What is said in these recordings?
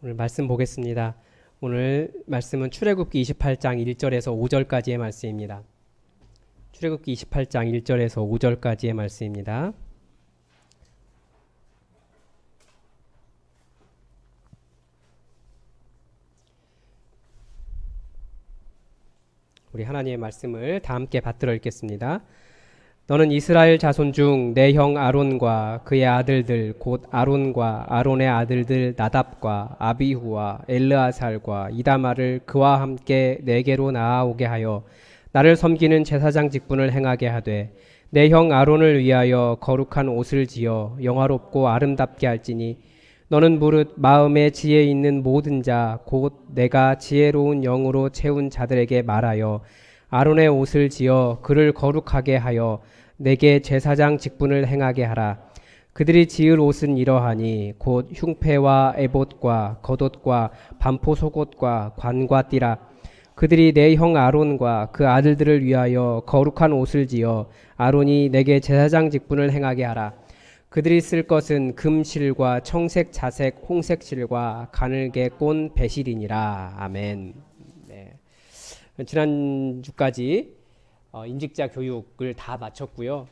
오늘 말씀 보겠습니다. 오늘 말씀은 출애굽기 28장 1절에서 5절까지의 말씀입니다. 출애굽기 28장 1절에서 5절까지의 말씀입니다. 우리 하나님의 말씀을 다 함께 받들어 읽겠습니다. 너는 이스라엘 자손 중 내 형 아론과 그의 아들들 곧 아론과 아론의 아들들 나답과 아비후와 엘르아살과 이다말을 그와 함께 내게로 나아오게 하여 나를 섬기는 제사장 직분을 행하게 하되 내 형 아론을 위하여 거룩한 옷을 지어 영화롭고 아름답게 할지니 너는 무릇 마음에 지혜 있는 모든 자 곧 내가 지혜로운 영으로 채운 자들에게 말하여 아론의 옷을 지어 그를 거룩하게 하여 내게 제사장 직분을 행하게 하라. 그들이 지을 옷은 이러하니 곧 흉패와 에봇과 겉옷과 반포 속옷과 관과 띠라. 그들이 내 형 아론과 그 아들들을 위하여 거룩한 옷을 지어 아론이 내게 제사장 직분을 행하게 하라. 그들이 쓸 것은 금실과 청색, 자색, 홍색 실과 가늘게 꼰 배실이니라. 아멘. 네. 지난주까지 임직자 교육을 다 마쳤고요.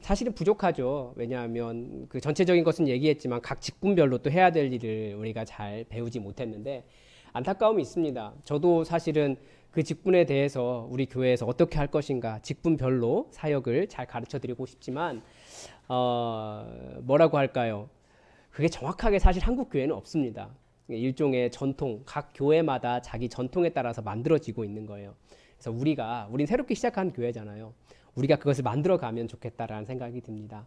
사실은 부족하죠. 왜냐하면 그 전체적인 것은 얘기했지만 각 직분별로 또 해야 될 일을 우리가 잘 배우지 못했는데 안타까움이 있습니다. 저도 사실은 그 직분에 대해서 우리 교회에서 어떻게 할 것인가 직분별로 사역을 잘 가르쳐 드리고 싶지만 뭐라고 할까요? 그게 정확하게 사실 한국 교회는 없습니다. 일종의 전통, 각 교회마다 자기 전통에 따라서 만들어지고 있는 거예요. 그래서 우린 새롭게 시작한 교회잖아요. 우리가 그것을 만들어가면 좋겠다라는 생각이 듭니다.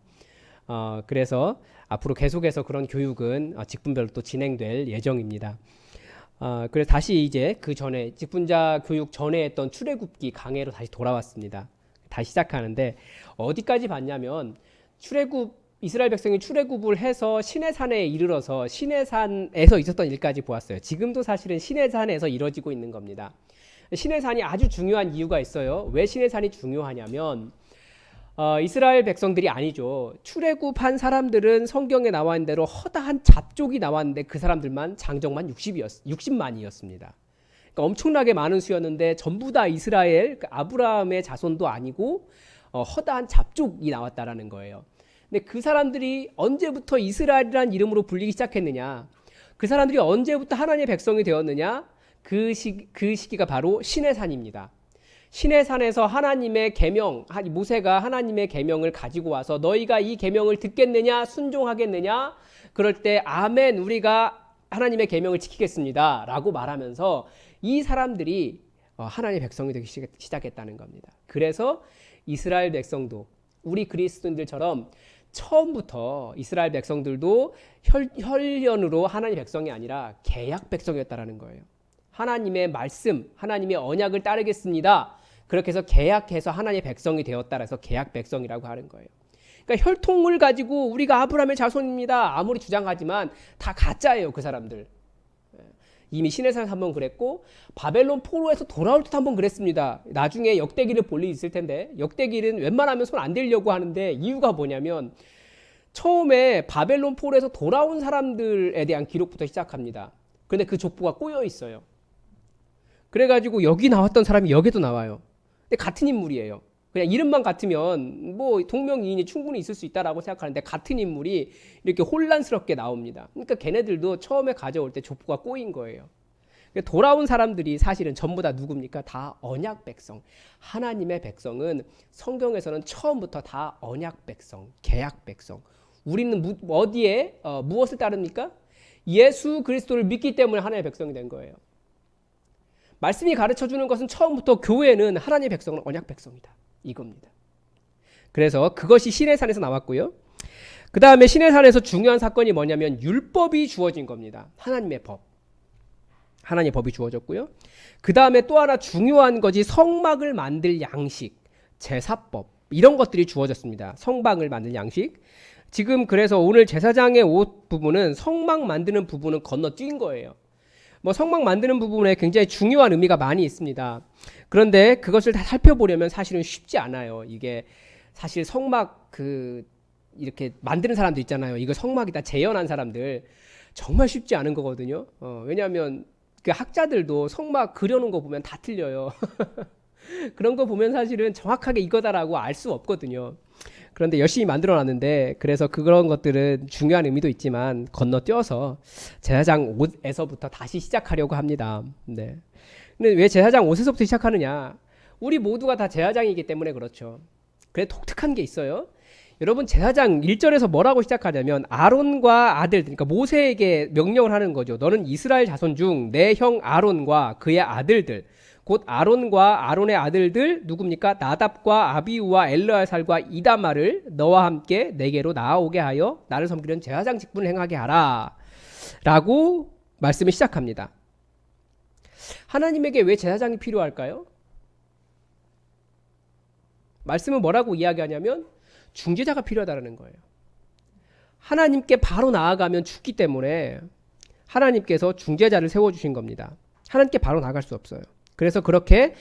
그래서 앞으로 계속해서 그런 교육은 직분별로 또 진행될 예정입니다. 그래서 다시 이제 그 전에 직분자 교육 전에 했던 출애굽기 강해로 다시 돌아왔습니다. 다시 시작하는데 어디까지 봤냐면 이스라엘 백성이 출애굽을 해서 시내산에 이르러서 시내산에서 있었던 일까지 보았어요. 지금도 사실은 시내산에서 이루어지고 있는 겁니다. 시내산이 아주 중요한 이유가 있어요. 왜 시내산이 중요하냐면 이스라엘 백성들이 아니죠. 출애굽한 사람들은 성경에 나와 있는 대로 허다한 잡족이 나왔는데 그 사람들만 장정만 60만이었습니다. 그러니까 엄청나게 많은 수였는데 전부 다 이스라엘 아브라함의 자손도 아니고 허다한 잡족이 나왔다라는 거예요. 근데 그 사람들이 언제부터 이스라엘이라는 이름으로 불리기 시작했느냐? 그 사람들이 언제부터 하나님의 백성이 되었느냐? 그 시기가 바로 시내산입니다. 시내산에서 하나님의 계명, 모세가 하나님의 계명을 가지고 와서 너희가 이 계명을 듣겠느냐, 순종하겠느냐? 그럴 때 아멘, 우리가 하나님의 계명을 지키겠습니다 라고 말하면서 이 사람들이 하나님의 백성이 되기 시작했다는 겁니다. 그래서 이스라엘 백성도 우리 그리스도인들처럼 처음부터 이스라엘 백성들도 혈연으로 하나님의 백성이 아니라 계약 백성이었다라는 거예요. 하나님의 말씀, 하나님의 언약을 따르겠습니다. 그렇게 해서 계약해서 하나님의 백성이 되었다라 해서 계약 백성이라고 하는 거예요. 그러니까 혈통을 가지고 우리가 아브라함의 자손입니다. 아무리 주장하지만 다 가짜예요. 그 사람들. 이미 시내산에서 한번 그랬고 바벨론 포로에서 돌아올 때 한번 그랬습니다. 나중에 역대기를 볼 일이 있을 텐데 역대기는 웬만하면 손 안 대려고 하는데 이유가 뭐냐면 처음에 바벨론 포로에서 돌아온 사람들에 대한 기록부터 시작합니다. 그런데 그 족보가 꼬여 있어요. 그래가지고 여기 나왔던 사람이 여기도 나와요. 근데 같은 인물이에요. 그냥 이름만 같으면 뭐 동명이인이 충분히 있을 수 있다라고 생각하는데 같은 인물이 이렇게 혼란스럽게 나옵니다. 그러니까 걔네들도 처음에 가져올 때 족보가 꼬인 거예요. 돌아온 사람들이 사실은 전부 다 누굽니까? 다 언약 백성. 하나님의 백성은 성경에서는 처음부터 다 언약 백성, 계약 백성. 우리는 어디에 무엇을 따릅니까? 예수 그리스도를 믿기 때문에 하나님의 백성이 된 거예요. 말씀이 가르쳐주는 것은 처음부터 교회는 하나님의 백성은 언약 백성이다. 이겁니다. 그래서 그것이 시내산에서 나왔고요. 그 다음에 시내산에서 중요한 사건이 뭐냐면 율법이 주어진 겁니다. 하나님의 법. 하나님의 법이 주어졌고요. 그 다음에 또 하나 중요한 것이 성막을 만들 양식, 제사법 이런 것들이 주어졌습니다. 성막을 만들 양식. 지금 그래서 오늘 제사장의 옷 부분은 성막 만드는 부분은 건너뛴 거예요. 뭐 성막 만드는 부분에 굉장히 중요한 의미가 많이 있습니다. 그런데 그것을 다 살펴보려면 사실은 쉽지 않아요. 이게 사실 성막 이렇게 만드는 사람들 있잖아요. 이거 성막이다 재현한 사람들. 정말 쉽지 않은 거거든요. 왜냐하면 그 학자들도 성막 그려놓은 거 보면 다 틀려요. 그런 거 보면 사실은 정확하게 이거다라고 알 수 없거든요. 그런데 열심히 만들어 놨는데, 그래서 그런 것들은 중요한 의미도 있지만 건너뛰어서 제사장 옷에서부터 다시 시작하려고 합니다. 네. 근데 왜 제사장 옷에서부터 시작하느냐? 우리 모두가 다 제사장이기 때문에 그렇죠. 그래 독특한 게 있어요. 여러분, 제사장 1절에서 뭐라고 시작하냐면 아론과 아들, 그러니까 모세에게 명령을 하는 거죠. 너는 이스라엘 자손 중 내 형 아론과 그의 아들들, 곧 아론과 아론의 아들들 누굽니까? 나답과 아비우와 엘르아살과 이다마를 너와 함께 내게로 나아오게 하여 나를 섬기는 제사장 직분을 행하게 하라 라고 말씀을 시작합니다. 하나님에게 왜 제사장이 필요할까요? 말씀은 뭐라고 이야기하냐면 중재자가 필요하다는 거예요. 하나님께 바로 나아가면 죽기 때문에 하나님께서 중재자를 세워주신 겁니다. 하나님께 바로 나아갈 수 없어요. 그래서 그렇게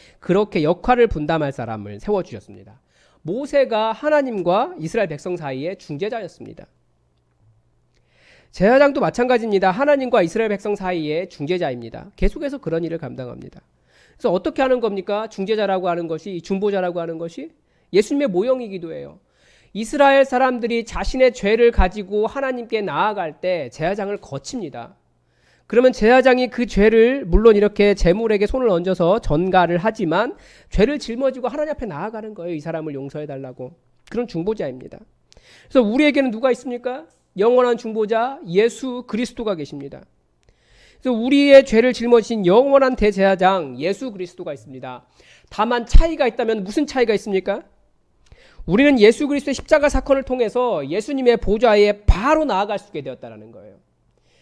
역할을 분담할 사람을 세워주셨습니다. 모세가 하나님과 이스라엘 백성 사이의 중재자였습니다. 제사장도 마찬가지입니다. 하나님과 이스라엘 백성 사이의 중재자입니다. 계속해서 그런 일을 감당합니다. 그래서 어떻게 하는 겁니까? 중재자라고 하는 것이, 중보자라고 하는 것이 예수님의 모형이기도 해요. 이스라엘 사람들이 자신의 죄를 가지고 하나님께 나아갈 때 제사장을 거칩니다. 그러면 제사장이 그 죄를 물론 이렇게 제물에게 손을 얹어서 전가를 하지만 죄를 짊어지고 하나님 앞에 나아가는 거예요. 이 사람을 용서해달라고. 그런 중보자입니다. 그래서 우리에게는 누가 있습니까? 영원한 중보자 예수 그리스도가 계십니다. 그래서 우리의 죄를 짊어진 영원한 대제사장 예수 그리스도가 있습니다. 다만 차이가 있다면 무슨 차이가 있습니까? 우리는 예수 그리스도의 십자가 사건을 통해서 예수님의 보좌에 바로 나아갈 수 있게 되었다는 거예요.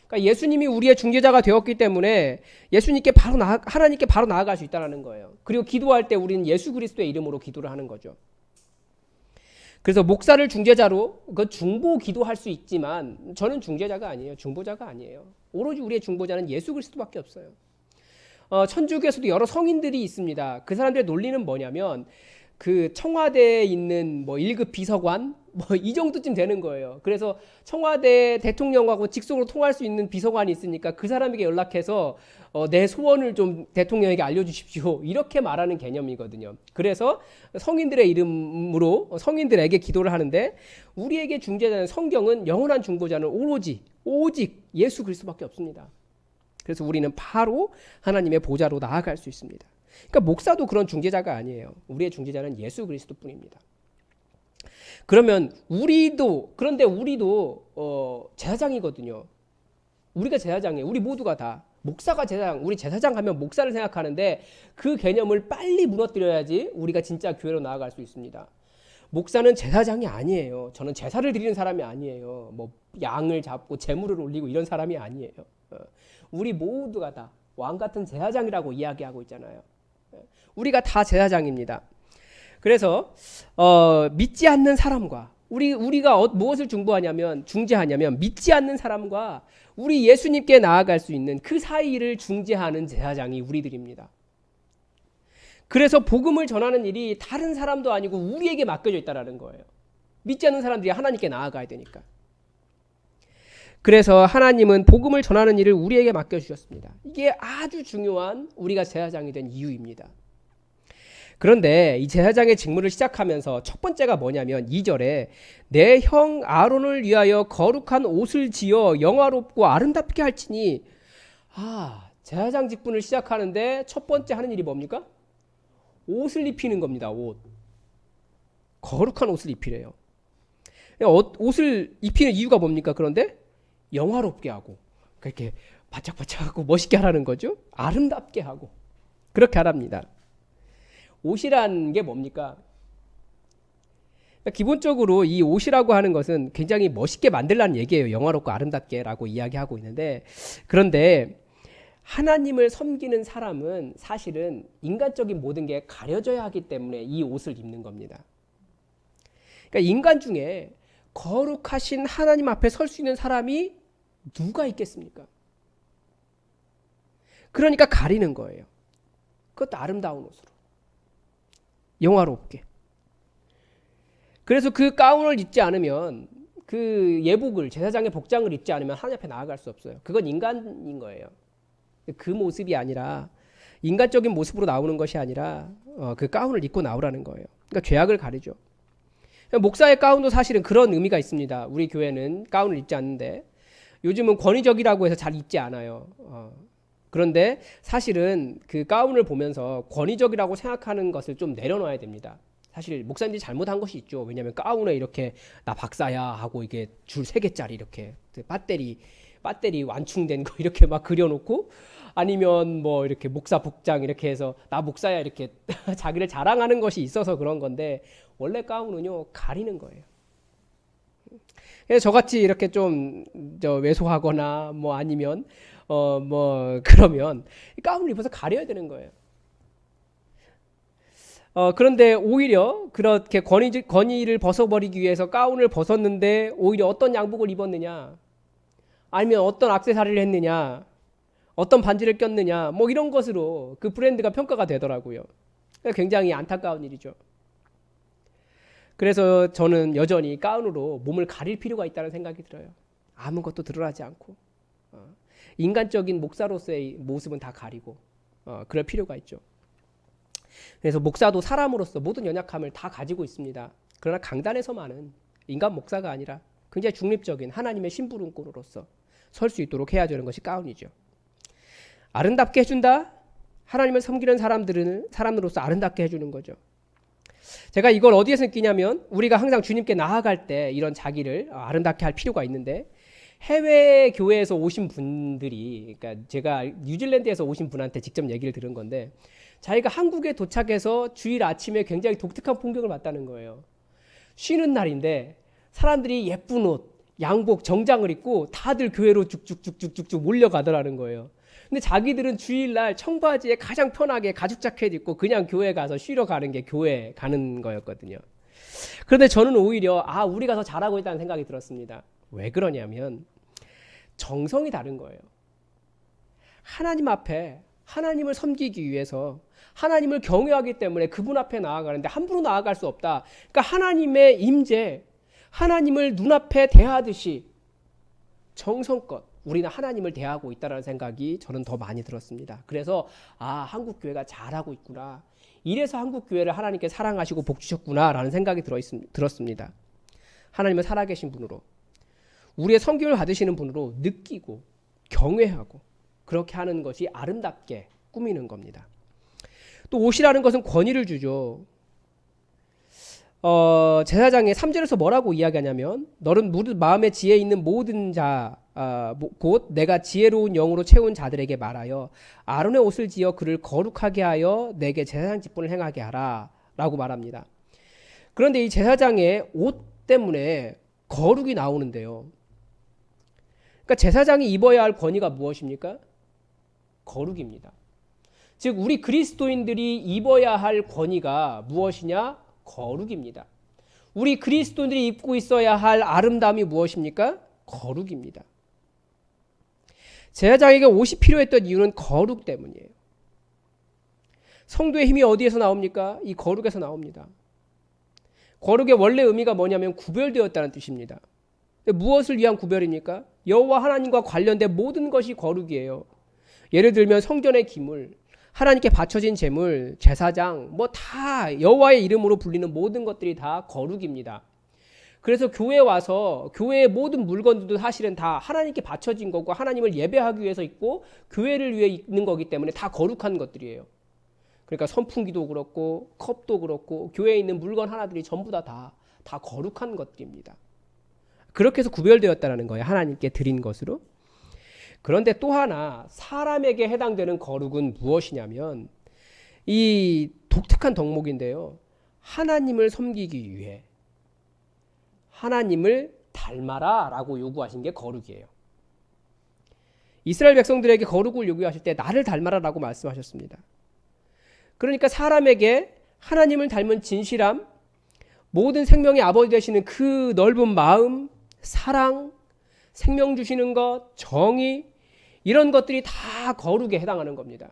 그러니까 예수님이 우리의 중재자가 되었기 때문에 예수님께 하나님께 바로 나아갈 수 있다는 거예요. 그리고 기도할 때 우리는 예수 그리스도의 이름으로 기도를 하는 거죠. 그래서 목사를 중재자로 중보 기도할 수 있지만 저는 중재자가 아니에요. 중보자가 아니에요. 오로지 우리의 중보자는 예수 그리스도밖에 없어요. 천주교에서도 여러 성인들이 있습니다. 그 사람들의 논리는 뭐냐면 그 청와대에 있는 뭐 1급 비서관 뭐 이 정도쯤 되는 거예요. 그래서 청와대 대통령하고 직속으로 통할 수 있는 비서관이 있으니까 그 사람에게 연락해서 내 소원을 좀 대통령에게 알려주십시오. 이렇게 말하는 개념이거든요. 그래서 성인들의 이름으로 성인들에게 기도를 하는데 우리에게 중재자는 성경은 영원한 중보자는 오직 예수 그리스도밖에 없습니다. 그래서 우리는 바로 하나님의 보좌로 나아갈 수 있습니다. 그러니까 목사도 그런 중재자가 아니에요. 우리의 중재자는 예수 그리스도뿐입니다. 그러면 우리도 제사장이거든요. 우리가 제사장이에요. 우리 모두가 다. 목사가 제사장, 우리 제사장 하면 목사를 생각하는데 그 개념을 빨리 무너뜨려야지 우리가 진짜 교회로 나아갈 수 있습니다. 목사는 제사장이 아니에요. 저는 제사를 드리는 사람이 아니에요. 뭐 양을 잡고 제물을 올리고 이런 사람이 아니에요. 우리 모두가 다 왕 같은 제사장이라고 이야기하고 있잖아요. 우리가 다 제사장입니다. 그래서 믿지 않는 사람과 우리가 무엇을 중재하냐면 믿지 않는 사람과 우리 예수님께 나아갈 수 있는 그 사이를 중재하는 제사장이 우리들입니다. 그래서 복음을 전하는 일이 다른 사람도 아니고 우리에게 맡겨져 있다는 거예요. 믿지 않는 사람들이 하나님께 나아가야 되니까. 그래서 하나님은 복음을 전하는 일을 우리에게 맡겨주셨습니다. 이게 아주 중요한 우리가 제사장이 된 이유입니다. 그런데 이 제사장의 직무를 시작하면서 첫 번째가 뭐냐면 2절에 내 형 아론을 위하여 거룩한 옷을 지어 영화롭고 아름답게 할지니 제사장 직분을 시작하는데 첫 번째 하는 일이 뭡니까? 옷을 입히는 겁니다. 옷. 거룩한 옷을 입히래요. 옷을 입히는 이유가 뭡니까? 그런데 영화롭게 하고 그렇게 바짝바짝하고 멋있게 하라는 거죠. 아름답게 하고 그렇게 하랍니다. 옷이란 게 뭡니까? 기본적으로 이 옷이라고 하는 것은 굉장히 멋있게 만들라는 얘기예요. 영화롭고 아름답게라고 이야기하고 있는데 그런데 하나님을 섬기는 사람은 사실은 인간적인 모든 게 가려져야 하기 때문에 이 옷을 입는 겁니다. 그러니까 인간 중에 거룩하신 하나님 앞에 설 수 있는 사람이 누가 있겠습니까? 그러니까 가리는 거예요. 그것도 아름다운 옷으로. 영화롭게. 그래서 그 가운을 입지 않으면 그 예복을 제사장의 복장을 입지 않으면 하나님 앞에 나아갈 수 없어요. 그건 인간인 거예요. 그 모습이 아니라 인간적인 모습으로 나오는 것이 아니라 그 가운을 입고 나오라는 거예요. 그러니까 죄악을 가리죠. 목사의 가운도 사실은 그런 의미가 있습니다. 우리 교회는 가운을 입지 않는데 요즘은 권위적이라고 해서 잘 입지 않아요. 그런데 사실은 그 가운을 보면서 권위적이라고 생각하는 것을 좀 내려놔야 됩니다. 사실 목사님들이 잘못한 것이 있죠. 왜냐하면 가운에 이렇게 나 박사야 하고 이게 줄 3개짜리 이렇게 배터리 완충된 거 이렇게 막 그려놓고 아니면 뭐 이렇게 목사 복장 이렇게 해서 나 목사야 이렇게 자기를 자랑하는 것이 있어서 그런 건데 원래 가운은요 가리는 거예요. 그래서 저같이 이렇게 좀 왜소하거나 뭐 아니면 뭐 그러면 가운을 입어서 가려야 되는 거예요. 그런데 오히려 그렇게 권위를 벗어버리기 위해서 가운을 벗었는데 오히려 어떤 양복을 입었느냐 아니면 어떤 액세서리를 했느냐 어떤 반지를 꼈느냐 뭐 이런 것으로 그 브랜드가 평가가 되더라고요. 굉장히 안타까운 일이죠. 그래서 저는 여전히 가운으로 몸을 가릴 필요가 있다는 생각이 들어요. 아무것도 드러나지 않고 인간적인 목사로서의 모습은 다 가리고 그럴 필요가 있죠. 그래서 목사도 사람으로서 모든 연약함을 다 가지고 있습니다. 그러나 강단에서만은 인간 목사가 아니라 굉장히 중립적인 하나님의 심부름꾼으로서 설 수 있도록 해야 되는 것이 가운이죠. 아름답게 해준다? 하나님을 섬기는 사람으로서 아름답게 해주는 거죠. 제가 이걸 어디에서 느끼냐면 우리가 항상 주님께 나아갈 때 이런 자기를 아름답게 할 필요가 있는데 해외 교회에서 오신 분들이 그러니까 제가 뉴질랜드에서 오신 분한테 직접 얘기를 들은 건데 자기가 한국에 도착해서 주일 아침에 굉장히 독특한 풍경을 봤다는 거예요. 쉬는 날인데 사람들이 예쁜 옷, 양복, 정장을 입고 다들 교회로 쭉쭉쭉쭉쭉 몰려가더라는 거예요. 근데 자기들은 주일날 청바지에 가장 편하게 가죽 자켓 입고 그냥 교회 가서 쉬러 가는 게 교회 가는 거였거든요. 그런데 저는 오히려 우리가 더 잘하고 있다는 생각이 들었습니다. 왜 그러냐면 정성이 다른 거예요. 하나님 앞에 하나님을 섬기기 위해서 하나님을 경외하기 때문에 그분 앞에 나아가는데 함부로 나아갈 수 없다. 그러니까 하나님의 임재, 하나님을 눈앞에 대하듯이 정성껏 우리는 하나님을 대하고 있다는 생각이 저는 더 많이 들었습니다. 그래서 한국 교회가 잘하고 있구나. 이래서 한국 교회를 하나님께 사랑하시고 복 주셨구나라는 생각이 들었습니다. 하나님을 살아계신 분으로 우리의 섬김을 받으시는 분으로 느끼고 경외하고 그렇게 하는 것이 아름답게 꾸미는 겁니다. 또 옷이라는 것은 권위를 주죠. 제사장의 3절에서 뭐라고 이야기하냐면 너는 마음의 지혜 있는 모든 자 곧 내가 지혜로운 영으로 채운 자들에게 말하여 아론의 옷을 지어 그를 거룩하게 하여 내게 제사장 직분을 행하게 하라 라고 말합니다. 그런데 이 제사장의 옷 때문에 거룩이 나오는데요. 그러니까 제사장이 입어야 할 권위가 무엇입니까? 거룩입니다. 즉 우리 그리스도인들이 입어야 할 권위가 무엇이냐? 거룩입니다. 우리 그리스도인들이 입고 있어야 할 아름다움이 무엇입니까? 거룩입니다. 제사장에게 옷이 필요했던 이유는 거룩 때문이에요. 성도의 힘이 어디에서 나옵니까? 이 거룩에서 나옵니다. 거룩의 원래 의미가 뭐냐면 구별되었다는 뜻입니다. 무엇을 위한 구별입니까? 여호와 하나님과 관련된 모든 것이 거룩이에요. 예를 들면 성전의 기물, 하나님께 바쳐진 제물, 제사장, 뭐 다 여호와의 이름으로 불리는 모든 것들이 다 거룩입니다. 그래서 교회에 와서 교회의 모든 물건들도 사실은 다 하나님께 바쳐진 거고 하나님을 예배하기 위해서 있고 교회를 위해 있는 거기 때문에 다 거룩한 것들이에요. 그러니까 선풍기도 그렇고 컵도 그렇고 교회에 있는 물건 하나들이 전부 다 거룩한 것들입니다. 그렇게 해서 구별되었다는 거예요. 하나님께 드린 것으로. 그런데 또 하나 사람에게 해당되는 거룩은 무엇이냐면 이 독특한 덕목인데요. 하나님을 섬기기 위해 하나님을 닮아라 라고 요구하신 게 거룩이에요. 이스라엘 백성들에게 거룩을 요구하실 때 나를 닮아라 라고 말씀하셨습니다. 그러니까 사람에게 하나님을 닮은 진실함, 모든 생명의 아버지 되시는 그 넓은 마음, 사랑, 생명 주시는 것, 정의 이런 것들이 다 거룩에 해당하는 겁니다.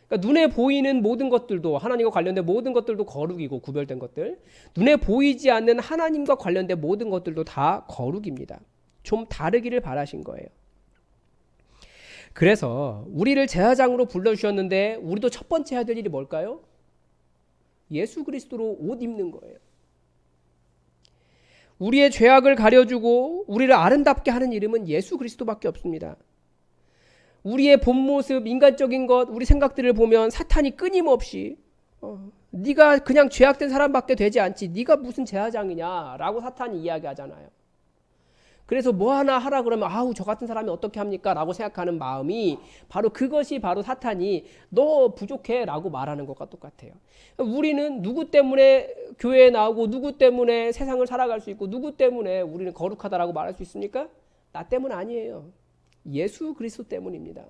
그러니까 눈에 보이는 모든 것들도, 하나님과 관련된 모든 것들도 거룩이고 구별된 것들, 눈에 보이지 않는 하나님과 관련된 모든 것들도 다 거룩입니다. 좀 다르기를 바라신 거예요. 그래서 우리를 제사장으로 불러주셨는데 우리도 첫 번째 해야 될 일이 뭘까요? 예수 그리스도로 옷 입는 거예요. 우리의 죄악을 가려주고 우리를 아름답게 하는 이름은 예수 그리스도밖에 없습니다. 우리의 본 모습, 인간적인 것, 우리 생각들을 보면 사탄이 끊임없이 네가 그냥 죄악된 사람밖에 되지 않지, 네가 무슨 제사장이냐 라고 사탄이 이야기하잖아요. 그래서 뭐 하나 하라 그러면 아우 저 같은 사람이 어떻게 합니까? 라고 생각하는 마음이 바로 그것이 바로 사탄이 너 부족해 라고 말하는 것과 똑같아요. 우리는 누구 때문에 교회에 나오고 누구 때문에 세상을 살아갈 수 있고 누구 때문에 우리는 거룩하다라고 말할 수 있습니까? 나 때문 아니에요. 예수 그리스도 때문입니다.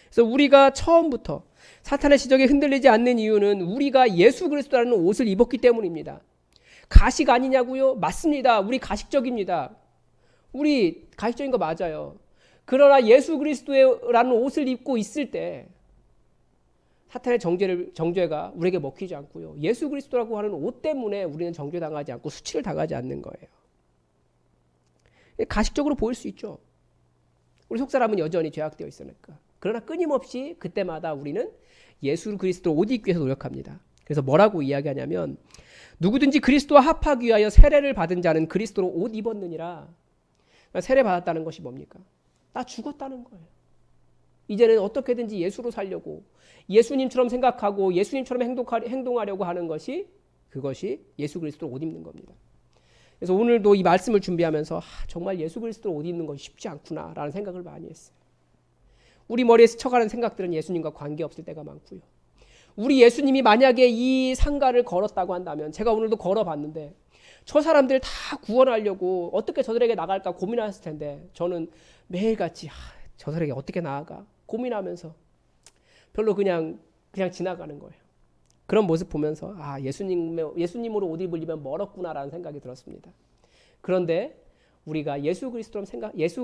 그래서 우리가 처음부터 사탄의 시적에 흔들리지 않는 이유는 우리가 예수 그리스도라는 옷을 입었기 때문입니다. 가식 아니냐고요? 맞습니다. 우리 가식적입니다. 우리 가식적인 거 맞아요. 그러나 예수 그리스도라는 옷을 입고 있을 때 사탄의 정죄가 우리에게 먹히지 않고요. 예수 그리스도라고 하는 옷 때문에 우리는 정죄당하지 않고 수치를 당하지 않는 거예요. 가식적으로 보일 수 있죠. 우리 속사람은 여전히 죄악되어 있으니까. 그러나 끊임없이 그때마다 우리는 예수 그리스도 옷 입기 위해서 노력합니다. 그래서 뭐라고 이야기하냐면 누구든지 그리스도와 합하기 위하여 세례를 받은 자는 그리스도로 옷 입었느니라. 세례 받았다는 것이 뭡니까? 나 죽었다는 거예요. 이제는 어떻게든지 예수로 살려고 예수님처럼 생각하고 예수님처럼 행동하려고 하는 것이 그것이 예수 그리스도로 옷 입는 겁니다. 그래서 오늘도 이 말씀을 준비하면서 정말 예수 그리스도로 옷 입는 것이 쉽지 않구나 라는 생각을 많이 했어요. 우리 머리에 스쳐가는 생각들은 예수님과 관계없을 때가 많고요. 우리 예수님이 만약에 이 상가를 걸었다고 한다면 제가 오늘도 걸어봤는데 저 사람들 다 구원하려고 어떻게 저들에게 나갈까 고민했을 텐데 저는 매일같이 저 사람에게 어떻게 나아가 고민하면서 별로 그냥 지나가는 거예요. 그런 모습 보면서 예수님으로 옷 입으려면 멀었구나라는 생각이 들었습니다. 그런데 우리가 예수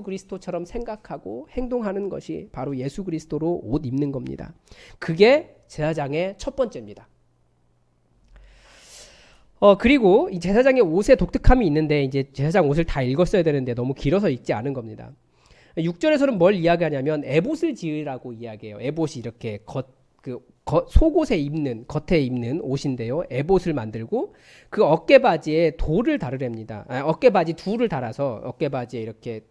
그리스도처럼 생각하고 행동하는 것이 바로 예수 그리스도로 옷 입는 겁니다. 그게 제사장의 첫 번째입니다. 그리고 이 제사장의 옷의 독특함이 있는데 이제 제사장 옷을 다 읽었어야 되는데 너무 길어서 읽지 않은 겁니다. 6절에서는 뭘 이야기하냐면 에봇을 지으라고 이야기해요. 에봇이 이렇게 속옷에 입는, 겉에 입는 옷인데요. 에봇을 만들고 그 어깨바지에 돌을 다르랍니다. 어깨바지 둘을 달아서 어깨바지에 이렇게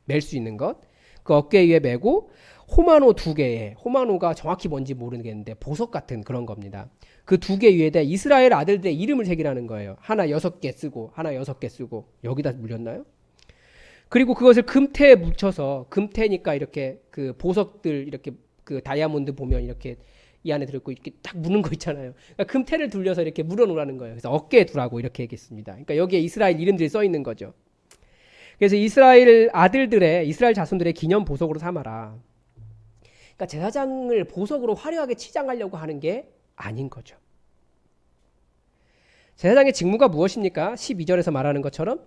멜 수 있는 것. 그 어깨 위에 메고 호마노 2개에, 호마노가 정확히 뭔지 모르겠는데 보석 같은 그런 겁니다. 그 2개 위에다 이스라엘 아들들의 이름을 새기라는 거예요. 하나 6개 쓰고 하나 6개 쓰고. 여기다 물렸나요? 그리고 그것을 금태에 묻혀서, 금태니까 이렇게 그 보석들 이렇게 그 다이아몬드 보면 이렇게 이 안에 들어있고 이렇게 딱 무는 거 있잖아요. 그러니까 금태를 둘려서 이렇게 물어놓으라는 거예요. 그래서 어깨에 두라고 이렇게 얘기했습니다. 그러니까 여기에 이스라엘 이름들이 써 있는 거죠. 그래서 이스라엘 자손들의 기념 보석으로 삼아라. 그러니까 제사장을 보석으로 화려하게 치장하려고 하는 게 아닌 거죠. 제사장의 직무가 무엇입니까? 12절에서 말하는 것처럼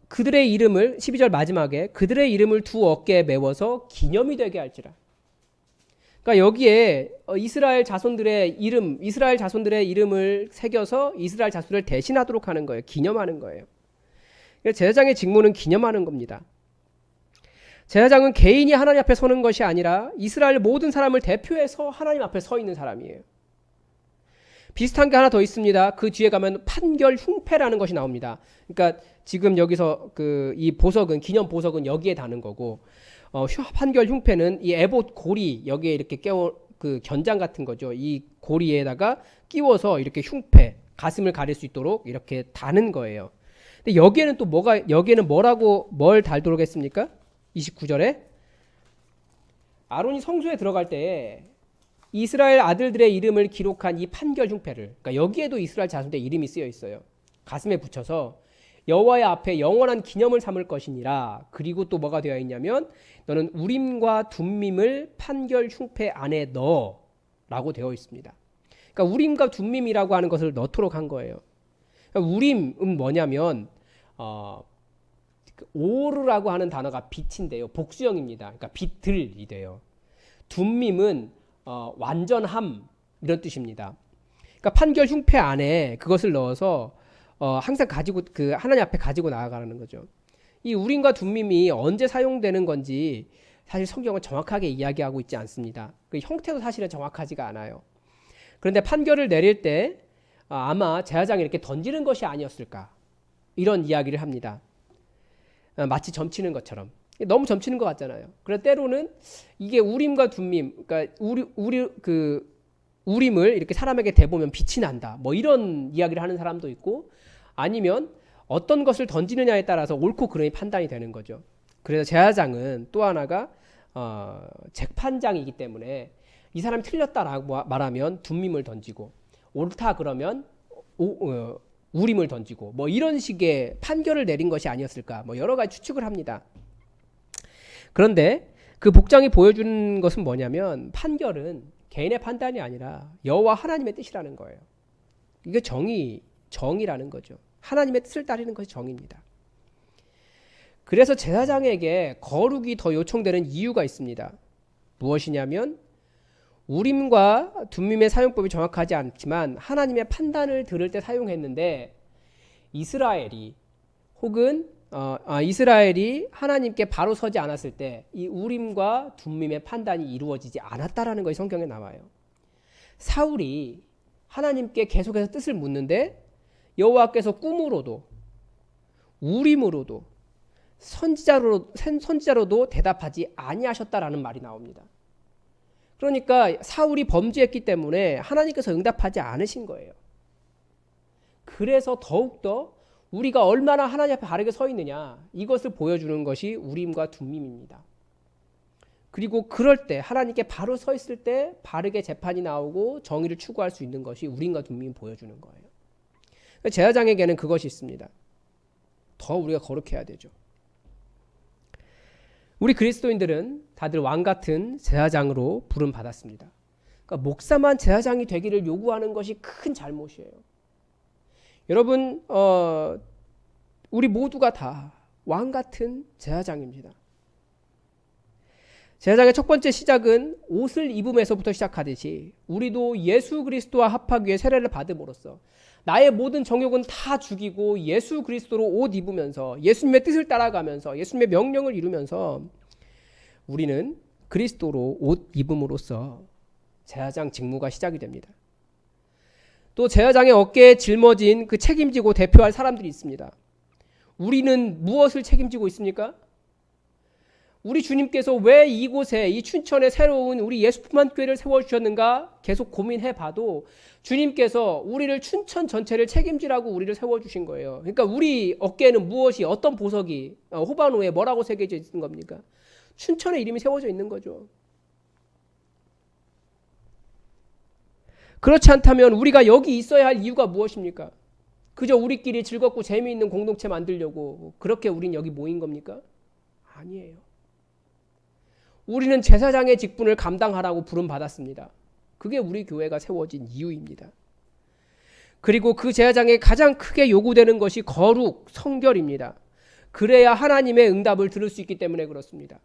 그들의 이름을 12절 마지막에 그들의 이름을 두 어깨에 메워서 기념이 되게 할지라. 그러니까 여기에 이스라엘 자손들의 이름을 새겨서 이스라엘 자손을 대신하도록 하는 거예요. 기념하는 거예요. 제사장의 직무는 기념하는 겁니다. 제사장은 개인이 하나님 앞에 서는 것이 아니라 이스라엘 모든 사람을 대표해서 하나님 앞에 서 있는 사람이에요. 비슷한 게 하나 더 있습니다. 그 뒤에 가면 판결 흉패라는 것이 나옵니다. 그러니까 지금 여기서 이 보석은, 기념 보석은 여기에 다는 거고, 판결 흉패는 이 에봇 고리 여기에 이렇게 견장 같은 거죠. 이 고리에다가 끼워서 이렇게 흉패, 가슴을 가릴 수 있도록 이렇게 다는 거예요. 근데 여기에는 또 여기에는 뭘 달도록 했습니까? 29절에 아론이 성소에 들어갈 때 이스라엘 아들들의 이름을 기록한 이 판결 흉패를, 그러니까 여기에도 이스라엘 자손들의 이름이 쓰여 있어요. 가슴에 붙여서 여호와의 앞에 영원한 기념을 삼을 것이니라. 그리고 또 뭐가 되어 있냐면 너는 우림과 둠밈을 판결 흉패 안에 넣어라고 되어 있습니다. 그러니까 우림과 둠밈이라고 하는 것을 넣도록 한 거예요. 그러니까 우림은 뭐냐면 오르라고 하는 단어가 빛인데요. 복수형입니다. 그러니까 빛들이 돼요. 둔밈은 완전함 이런 뜻입니다. 그러니까 판결 흉패 안에 그것을 넣어서 항상 가지고 그 하나님 앞에 가지고 나아가는 거죠. 이 우림과 둔밈이 언제 사용되는 건지 사실 성경은 정확하게 이야기하고 있지 않습니다. 그 형태도 사실은 정확하지가 않아요. 그런데 판결을 내릴 때 아마 제사장이 이렇게 던지는 것이 아니었을까 이런 이야기를 합니다. 마치 점치는 것처럼. 너무 점치는 것 같잖아요. 그래서 때로는 이게 우림과 둔밈, 그러니까 우림을 이렇게 사람에게 대보면 빛이 난다. 뭐 이런 이야기를 하는 사람도 있고, 아니면 어떤 것을 던지느냐에 따라서 옳고 그름이 판단이 되는 거죠. 그래서 제사장은 또 하나가 재판장이기 때문에 이 사람이 틀렸다라고 말하면 둔밈을 던지고, 옳다 그러면 우림을 던지고, 뭐 이런 식의 판결을 내린 것이 아니었을까, 뭐 여러 가지 추측을 합니다. 그런데 그 복장이 보여주는 것은 뭐냐면 판결은 개인의 판단이 아니라 여호와 하나님의 뜻이라는 거예요. 이게 정의라는 거죠. 하나님의 뜻을 따르는 것이 정의입니다. 그래서 제사장에게 거룩이 더 요청되는 이유가 있습니다. 무엇이냐면 우림과 둔밈의 사용법이 정확하지 않지만 하나님의 판단을 들을 때 사용했는데 이스라엘이 하나님께 바로 서지 않았을 때 이 우림과 둔밈의 판단이 이루어지지 않았다라는 것이 성경에 나와요. 사울이 하나님께 계속해서 뜻을 묻는데 여호와께서 꿈으로도 우림으로도 선지자로도 대답하지 아니하셨다라는 말이 나옵니다. 그러니까 사울이 범죄했기 때문에 하나님께서 응답하지 않으신 거예요. 그래서 더욱더 우리가 얼마나 하나님 앞에 바르게 서 있느냐 이것을 보여주는 것이 우림과 둔밈입니다. 그리고 그럴 때 하나님께 바로 서 있을 때 바르게 재판이 나오고 정의를 추구할 수 있는 것이 우림과 둔밈이 보여주는 거예요. 제사장에게는 그것이 있습니다. 더 우리가 거룩해야 되죠. 우리 그리스도인들은 다들 왕같은 제사장으로 부름받았습니다. 그러니까 목사만 제사장이 되기를 요구하는 것이 큰 잘못이에요. 여러분 우리 모두가 다 왕같은 제사장입니다. 제사장의 첫 번째 시작은 옷을 입음에서부터 시작하듯이 우리도 예수 그리스도와 합하기 위해 세례를 받음으로써 나의 모든 정욕은 다 죽이고 예수 그리스도로 옷 입으면서 예수님의 뜻을 따라가면서 예수님의 명령을 이루면서 우리는 그리스도로 옷 입음으로써 제사장 직무가 시작이 됩니다. 또 제사장의 어깨에 짊어진 그 책임지고 대표할 사람들이 있습니다. 우리는 무엇을 책임지고 있습니까? 우리 주님께서 왜 이곳에 이 춘천에 새로운 우리 예수품만 교회를 세워주셨는가 계속 고민해봐도 주님께서 우리를 춘천 전체를 책임지라고 우리를 세워주신 거예요. 그러니까 우리 어깨에는 무엇이 어떤 보석이 호반호에 뭐라고 새겨져 있는 겁니까? 춘천의 이름이 세워져 있는 거죠. 그렇지 않다면 우리가 여기 있어야 할 이유가 무엇입니까? 그저 우리끼리 즐겁고 재미있는 공동체 만들려고 그렇게 우린 여기 모인 겁니까? 아니에요. 우리는 제사장의 직분을 감당하라고 부름받았습니다. 그게 우리 교회가 세워진 이유입니다. 그리고 그 제사장에 가장 크게 요구되는 것이 거룩, 성결입니다. 그래야 하나님의 응답을 들을 수 있기 때문에 그렇습니다.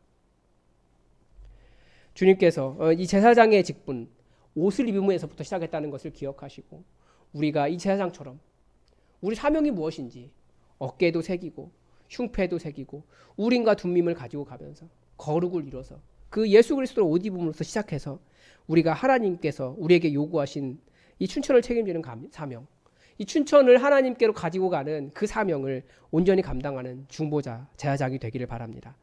주님께서 이 제사장의 직분, 옷을 입음에서부터 시작했다는 것을 기억하시고 우리가 이 제사장처럼 우리 사명이 무엇인지 어깨도 새기고 흉패도 새기고 우림과 둔밈을 가지고 가면서 거룩을 이뤄서 그 예수 그리스도를 옷 입음으로써 시작해서 우리가 하나님께서 우리에게 요구하신 이 춘천을 책임지는 사명, 이 춘천을 하나님께로 가지고 가는 그 사명을 온전히 감당하는 중보자, 제사장이 되기를 바랍니다.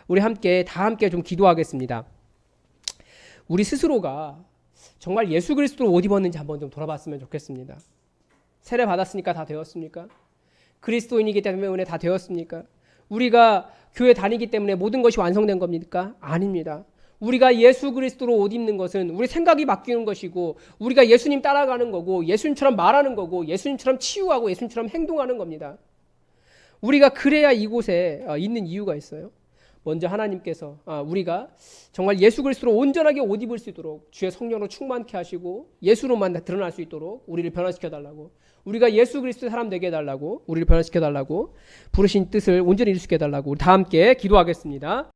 우리 다 함께 좀 기도하겠습니다. 우리 스스로가 정말 예수 그리스도를 옷 입었는지 한번 좀 돌아봤으면 좋겠습니다. 세례 받았으니까 다 되었습니까? 그리스도인이기 때문에 은혜 다 되었습니까? 우리가 교회 다니기 때문에 모든 것이 완성된 겁니까? 아닙니다. 우리가 예수 그리스도로 옷 입는 것은 우리 생각이 바뀌는 것이고 우리가 예수님 따라가는 거고 예수님처럼 말하는 거고 예수님처럼 치유하고 예수님처럼 행동하는 겁니다. 우리가 그래야 이곳에 있는 이유가 있어요. 먼저 하나님께서 우리가 정말 예수 그리스도로 온전하게 옷 입을 수 있도록 주의 성령으로 충만케 하시고 예수로만 드러날 수 있도록 우리를 변화시켜달라고, 우리가 예수 그리스도의 사람 되게 해달라고, 우리를 변화시켜달라고, 부르신 뜻을 온전히 이룰 수 있게 해달라고 우리 다 함께 기도하겠습니다.